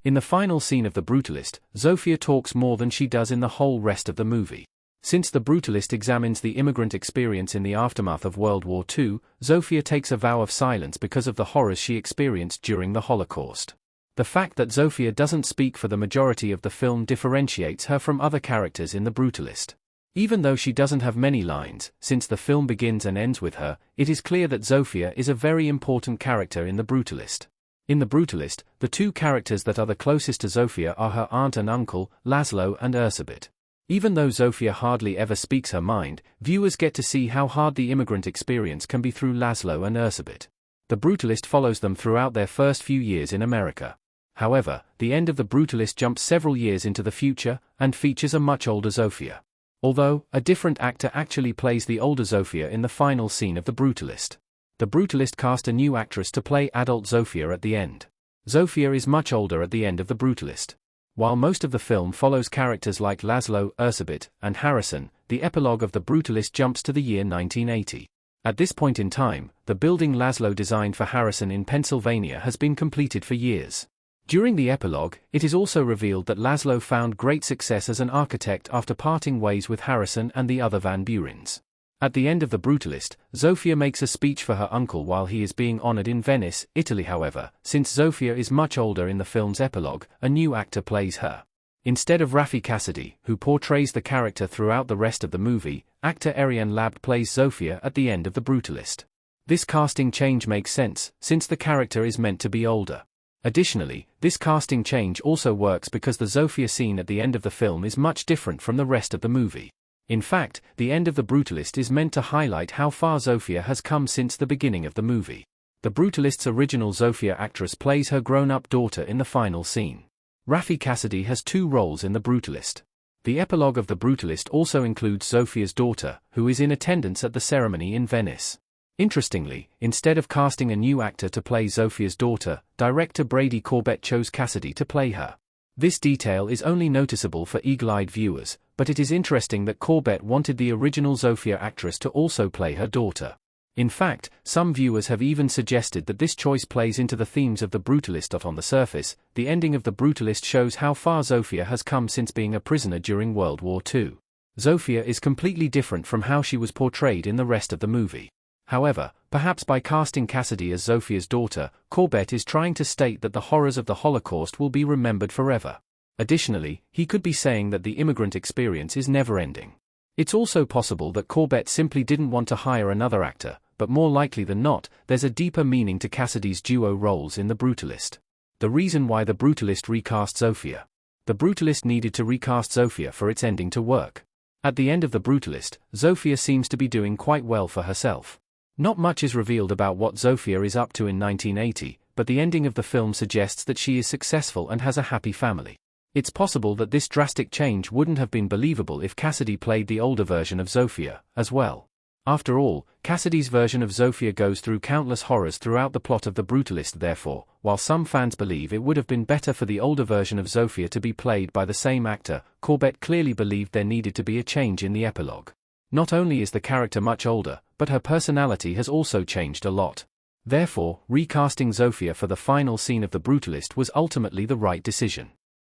In the final scene of The Brutalist, Zsófia talks more than she does in the whole rest of the movie. Since The Brutalist examines the immigrant experience in the aftermath of World War II, Zsófia takes a vow of silence because of the horrors she experienced during the Holocaust. The fact that Zsófia doesn't speak for the majority of the film differentiates her from other characters in The Brutalist. Even though she doesn't have many lines, since the film begins and ends with her, it is clear that Zsófia is a very important character in The Brutalist. In The Brutalist, the two characters that are the closest to Zsófia are her aunt and uncle, Laszlo and Erzsébet. Even though Zsófia hardly ever speaks her mind, viewers get to see how hard the immigrant experience can be through Laszlo and Erzsébet. The Brutalist follows them throughout their first few years in America. However, the end of The Brutalist jumps several years into the future, and features a much older Zsófia. Although, a different actor actually plays the older Zsófia in the final scene of The Brutalist. The Brutalist cast a new actress to play adult Zsófia at the end. Zsófia is much older at the end of The Brutalist. While most of the film follows characters like Laszlo, Erzsébet, and Harrison, the epilogue of The Brutalist jumps to the year 1980. At this point in time, the building Laszlo designed for Harrison in Pennsylvania has been completed for years. During the epilogue, it is also revealed that Laszlo found great success as an architect after parting ways with Harrison and the other Van Burens. At the end of The Brutalist, Zsófia makes a speech for her uncle while he is being honored in Venice, Italy. However, since Zsófia is much older in the film's epilogue, a new actor plays her. Instead of Rafi Cassidy, who portrays the character throughout the rest of the movie, actor Ariane Labd plays Zsófia at the end of The Brutalist. This casting change makes sense, since the character is meant to be older. Additionally, this casting change also works because the Zsófia scene at the end of the film is much different from the rest of the movie. In fact, the end of The Brutalist is meant to highlight how far Zsófia has come since the beginning of the movie. The Brutalist's original Zsófia actress plays her grown-up daughter in the final scene. Rafi Cassidy has two roles in The Brutalist. The epilogue of The Brutalist also includes Zsófia's daughter, who is in attendance at the ceremony in Venice. Interestingly, instead of casting a new actor to play Zsófia's daughter, director Brady Corbett chose Cassidy to play her. This detail is only noticeable for eagle-eyed viewers, but it is interesting that Corbett wanted the original Zsófia actress to also play her daughter. In fact, some viewers have even suggested that this choice plays into the themes of The Brutalist. On the surface, the ending of The Brutalist shows how far Zsófia has come since being a prisoner during World War II. Zsófia is completely different from how she was portrayed in the rest of the movie. However, perhaps by casting Cassidy as Zsófia's daughter, Corbett is trying to state that the horrors of the Holocaust will be remembered forever. Additionally, he could be saying that the immigrant experience is never-ending. It's also possible that Corbett simply didn't want to hire another actor, but more likely than not, there's a deeper meaning to Cassidy's duo roles in The Brutalist. The reason why The Brutalist recast Zsófia. The Brutalist needed to recast Zsófia for its ending to work. At the end of The Brutalist, Zsófia seems to be doing quite well for herself. Not much is revealed about what Zsófia is up to in 1980, but the ending of the film suggests that she is successful and has a happy family. It's possible that this drastic change wouldn't have been believable if Cassidy played the older version of Zsófia, as well. After all, Cassidy's version of Zsófia goes through countless horrors throughout the plot of The Brutalist. Therefore, while some fans believe it would have been better for the older version of Zsófia to be played by the same actor, Corbett clearly believed there needed to be a change in the epilogue. Not only is the character much older, but her personality has also changed a lot. Therefore, recasting Zsófia for the final scene of The Brutalist was ultimately the right decision.